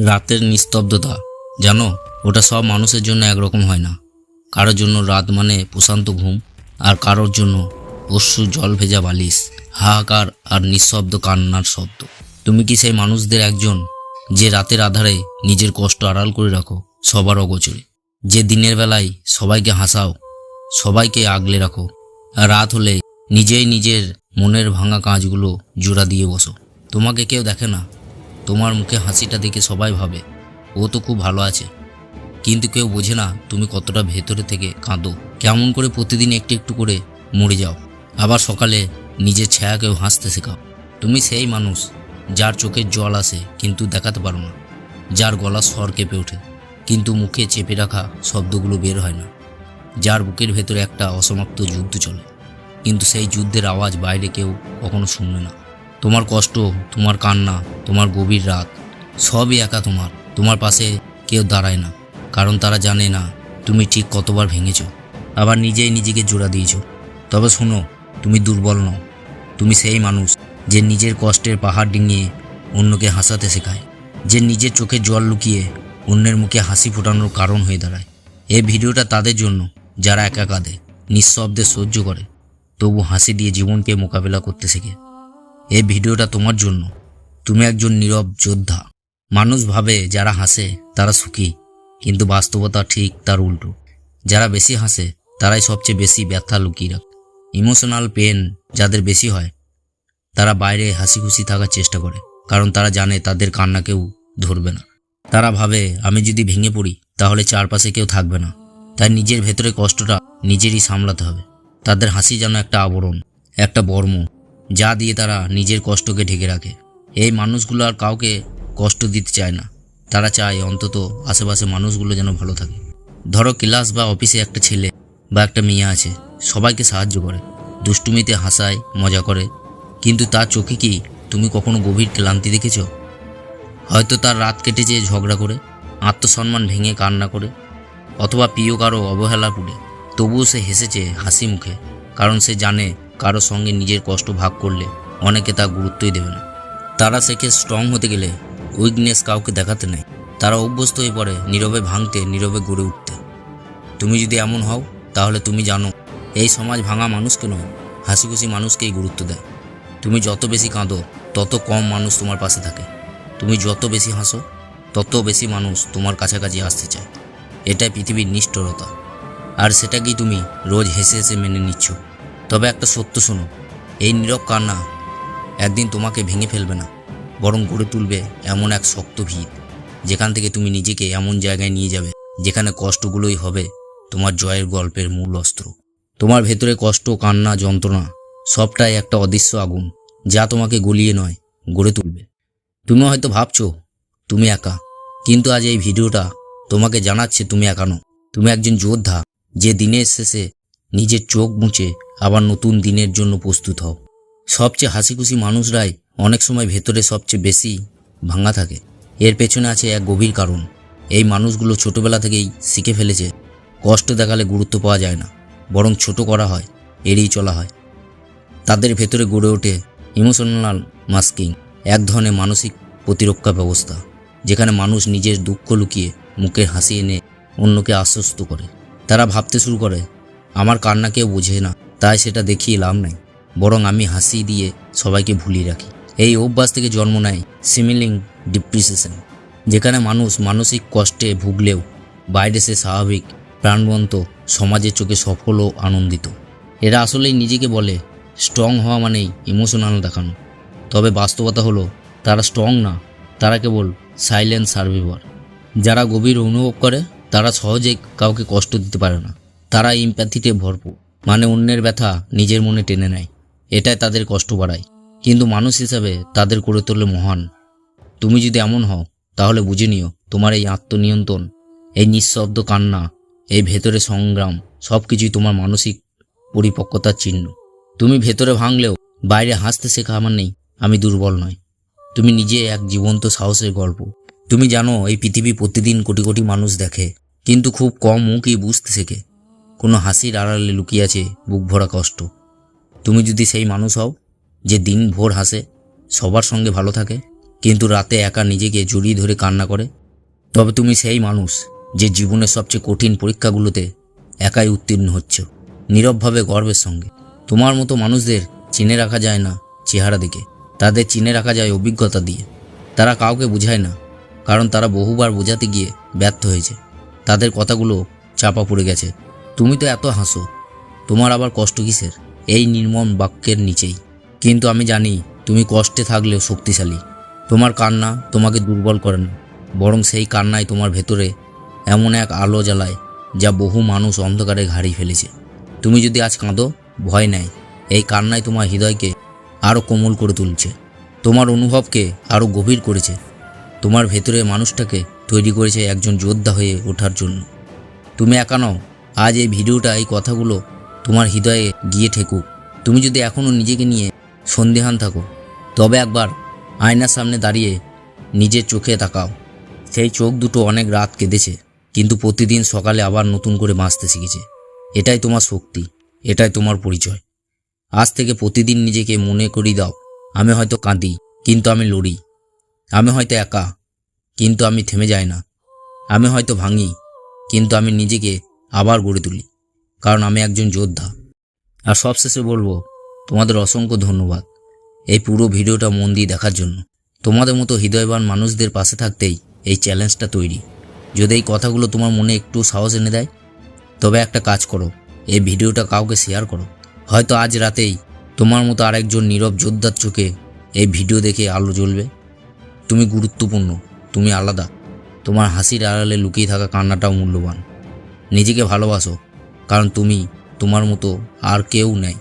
রাতের নিস্তব্ধতা, জানো, ওটা সব মানুষের জন্য একরকম হয় না। কারোর জন্য রাত মানে প্রশান্ত ঘুম, আর কারোর জন্য অশ্রু জল ভেজা বালিশ, হাহাকার আর নিঃশব্দ কান্নার শব্দ। তুমি কি সেই মানুষদের একজন, যে রাতের আধারে নিজের কষ্ট আড়াল করে রাখো সবার অগোচরে, যে দিনের বেলায় সবাইকে হাসাও, সবাইকে আগলে রাখো, আর রাত হলে নিজেই নিজের মনের ভাঙা কাঁচগুলো জোড়া দিয়ে বসো? তোমাকে কেউ দেখে না, তোমার মুখে হাসিটা দেখে সবাই ভাবে ও তো খুব ভালো আছে, কিন্তু কেউ বোঝে না তুমি কতটা ভেতরে থেকে কাঁদো, কেমন করে প্রতিদিন একটু একটু করে মরে যাও। আবার সকালে নিজের ছায়াকেও হাসতে শেখাও। তুমি সেই মানুষ যার চোখের জল আসে কিন্তু দেখাতে পারো না, যার গলা স্বর কেঁপে ওঠে কিন্তু মুখে চেপে রাখা শব্দগুলো বের হয় না, যার বুকের ভেতরে একটা অসমাপ্ত যুদ্ধ চলে কিন্তু সেই যুদ্ধের আওয়াজ বাইরে কেউ কখনো শুনবে না। তোমার কষ্ট, তোমার কান্না, তোমার গভীর রাত, সবই একা তোমার পাশে কেউ দাঁড়ায় না, কারণ তারা জানে না তুমি ঠিক কতবার ভেঙেছ, আবার নিজেই নিজেকে জোড়া দিয়েছ। তবে শোনো, তুমি দুর্বল নও। তুমি সেই মানুষ যে নিজের কষ্টের পাহাড় ডিঙিয়ে অন্যকে হাসাতে শেখায়, যে নিজের চোখে জল লুকিয়ে অন্যের মুখে হাসি ফোটানোর কারণ হয়ে দাঁড়ায়। এই ভিডিওটা তাদের জন্য যারা একা কাঁদে, নিঃশব্দে সহ্য করে, তবু হাসি দিয়ে জীবনকে মোকাবেলা করতে শেখে। এই ভিডিওটা তোমার জন্য। তুমি একজন নীরব যোদ্ধা। মানুষ ভাবে যারা হাসে তারা সুখী, কিন্তু বাস্তবতা ঠিক তার উল্টো। যারা বেশি হাসে তারাই সবচেয়ে বেশি ব্যথা লুকিয়ে রাখে। ইমোশনাল পেন যাদের বেশি হয় তারা বাইরে হাসি খুশি থাকার চেষ্টা করে, কারণ তারা জানে তাদের কান্না কেউ ধরবে না। তারা ভাবে আমি যদি ভেঙে পড়ি তাহলে চারপাশে কেউ থাকবে না, তাই নিজের ভেতরে কষ্টটা নিজেরই সামলাতে হবে। তাদের হাসি যেন একটা আবরণ, একটা বর্ম, যা দিয়ে তারা নিজের কষ্টকে ঢেকে রাখে। এই মানুষগুলো আর কাউকে কষ্ট দিতে চায় না, তারা চায় অন্তত আশেপাশে মানুষগুলো যেন ভালো থাকে। ধরো ক্লাস বা অফিসে একটা ছেলে বা একটা মেয়ে আছে, সবাইকে সাহায্য করে, দুষ্টুমিতে হাসায়, মজা করে, কিন্তু তার চোখে কি তুমি কখনো গভীর ক্লান্তি দেখেছ? হয়তো তার রাত কেটেছে ঝগড়া করে, আত্মসম্মান ভেঙে কান্না করে, অথবা প্রিয় কারো অবহেলা পুড়ে, তবুও সে হেসেছে হাসি মুখে, কারণ সে জানে কারো সঙ্গে নিজের কষ্ট ভাগ করলে অনেকে তা গুরুত্বই দেবে না। তারা শেখে স্ট্রং হতে গেলে উইকনেস কাউকে দেখাতে নেই। তারা অভ্যস্ত হয়ে পড়ে নীরবে ভাঙতে, নীরবে গড়ে উঠতে। তুমি যদি এমন হও তাহলে তুমি জানো এই সমাজ ভাঙা মানুষকে নয়, হাসি খুশি মানুষকেই গুরুত্ব দেয়। তুমি যত বেশি কাঁদো তত কম মানুষ তোমার পাশে থাকে। তুমি যত বেশি হাসো তত বেশি মানুষ তোমার কাছাকাছি আসতে চায়। এটাই পৃথিবীর নিষ্ঠুরতা, আর সেটাকেই তুমি রোজ হেসে হেসে মেনে নিচ্ছ। তবে একটা সত্য শোনো, এই নীরব কান্না একদিন তোমাকে ভেঙে ফেলবে না, বরং গড়ে তুলবে এমন এক শক্ত ভিত, যেখান থেকে তুমি নিজেকে এমন জায়গায় নিয়ে যাবে যেখানে কষ্টগুলোই হবে তোমার জয়ের গল্পের মূল অস্ত্র। তোমার ভেতরে কষ্ট, কান্না, যন্ত্রণা সবটাই একটা অদৃশ্য আগুন, যা তোমাকে গলিয়ে নয় গড়ে তুলবে। তুমি হয়তো ভাবছো তুমি একা, কিন্তু আজ এই ভিডিওটা তোমাকে জানাচ্ছে তুমি একা নও। তুমি একজন যোদ্ধা, যে দিনের শেষে নিজের চোখ মুছে আবার নতুন দিনের জন্য প্রস্তুত হও। সবচেয়ে হাসি খুশি মানুষরাই অনেক সময় ভেতরে সবচেয়ে বেশি ভাঙা থাকে। এর পেছনে আছে এক গভীর কারণ। এই মানুষগুলো ছোটবেলা থেকেই শিখে ফেলেছে কষ্ট দেখালে গুরুত্ব পাওয়া যায় না, বরং ছোট করা হয়, এড়িয়ে চলা হয়। তাদের ভেতরে গড়ে ওঠে ইমোশনাল মাস্কিং, এক ধরনের মানসিক প্রতিরক্ষা ব্যবস্থা, যেখানে মানুষ নিজের দুঃখ লুকিয়ে মুখের হাসি এনে অন্যকে আশ্বস্ত করে। তারা ভাবতে শুরু করে আমার কান্না কেউ বোঝে না, তাই সেটা দেখিয়ে লাভ নাই, বরং আমি হাসি দিয়ে সবাইকে ভুলিয়ে রাখি। এই অভ্যাস থেকে জন্ম নেয় সিমিলিং ডিপ্রেশন, যেখানে মানুষ মানসিক কষ্টে ভুগলেও বাইরে সে স্বাভাবিক, প্রাণবন্ত, সমাজের চোখে সফল ও আনন্দিত। এরা আসলেই নিজেকে বলে স্ট্রং হওয়া মানেই ইমোশনাল দেখানো, তবে বাস্তবতা হলো তারা স্ট্রং না, তারা কেবল সাইলেন্ট সার্ভাইভার। যারা গভীর অনুভব করে তারা সহজেই কাউকে কষ্ট দিতে পারে না। তারা ইম্প্যাথিতে ভরপুর, মানে অন্যের ব্যথা নিজের মনে টেনে নেয়, এটাই তাদের কষ্ট বাড়ায়, কিন্তু মানুষ হিসাবে তাদের করে তোলে মহান। তুমি যদি এমন হও তাহলে বুঝে নিও তোমার এই আত্মনিয়ন্ত্রণ, এই নিঃশব্দ কান্না, এই ভেতরে সংগ্রাম সব কিছুই তোমার মানসিক পরিপক্কতার চিহ্ন। তুমি ভেতরে ভাঙলেও বাইরে হাসতে শেখা মানেই আমি দুর্বল নয়, তুমি নিজে এক জীবন্ত সাহসের গল্প। তুমি জানো এই পৃথিবী প্রতিদিন কোটি কোটি মানুষ দেখে, কিন্তু খুব কম মুখই বুঝতে শেখে কোনো হাসির আড়ালে লুকিয়ে আছে বুক ভরা কষ্ট। তুমি যদি সেই মানুষ হও যে দিন ভোর হাসে, সবার সঙ্গে ভালো থাকে, কিন্তু রাতে একা নিজেকে জড়িয়ে ধরে কান্না করে? তবে তুমি সেই মানুষ যে জীবনের সবচেয়ে কঠিন পরীক্ষাগুলোতে একাই উত্তীর্ণ হচ্ছ, নীরবভাবে গর্বের সঙ্গে। তোমার মতো মানুষদের চিনে রাখা যায় না চেহারা দেখে, তাদের চিনে রাখা যায় অভিজ্ঞতা দিয়ে। তারা কাউকে বোঝায় না, কারণ তারা বহুবার বোঝাতে গিয়ে ব্যর্থ হয়েছে। তাদের কথাগুলো চাপা পড়ে গেছে। তুমি তো এত হাসো, তোমার আবার কষ্ট কিসের এই নির্মম বাক্যের নিচেই? কিন্তু আমি জানি তুমি কষ্টে থাকলেও শক্তিশালী। তোমার কান্না তোমাকে দুর্বল করে না, বরং সেই কান্নায় তোমার ভেতরে এমন এক আলো জ্বালায় যা বহু মানুষ অন্ধকারে হারিয়ে ফেলেছে। তুমি যদি আজ কাঁদো, ভয় নেই, এই কান্নায় তোমার হৃদয়কে আরও কোমল করে তুলছে, তোমার অনুভবকে আরও গভীর করেছে, তোমার ভেতরে মানুষটাকে তৈরি করেছে একজন যোদ্ধা হয়ে ওঠার জন্য। তুমি একা নও। আজ এই ভিডিওটা, এই কথাগুলো তোমার হৃদয়ে গিয়ে ঠেকুক। তুমি যদি এখনও নিজেকে নিয়ে সন্দিহান থাকো, তবে একবার আয়নার সামনে দাঁড়িয়ে নিজের চোখে তাকাও। সেই চোখ দুটো অনেক রাত কেঁদেছে, কিন্তু প্রতিদিন সকালে আবার নতুন করে বাঁচতে শিখেছে। এটাই তোমার শক্তি, এটাই তোমার পরিচয়। আজ থেকে প্রতিদিন নিজেকে মনে করিয়ে দাও, আমি হয়তো কাঁদি, কিন্তু আমি লড়ি। আমি হয়তো একা, কিন্তু আমি থেমে যাই না। আমি হয়তো ভাঙি, কিন্তু আমি নিজেকে আবার গড়ে তুলি, কারণ আমি একজন যোদ্ধা। আর সবশেষে বলবো, তোমাদের অসংখ্য ধন্যবাদ এই পুরো ভিডিওটা মন দিয়ে দেখার জন্য। তোমাদের মতো হৃদয়বান মানুষদের পাশে থাকতেই এই চ্যালেঞ্জটা তৈরি। যদি এই কথাগুলো তোমার মনে একটু সাহস এনে দেয়, তবে একটা কাজ করো, এই ভিডিওটা কাউকে শেয়ার করো। হয়তো আজ রাতেই তোমার মতো আরেকজন নীরব যোদ্ধার চোখে এই ভিডিও দেখে আলো জ্বলবে। তুমি গুরুত্বপূর্ণ, তুমি আলাদা। তোমার হাসির আড়ালে লুকিয়ে থাকা কান্নাটাও মূল্যবান। নিজেকে ভালোবাসো, কারণ তুমি তোমার মতো আর কেউ নেই।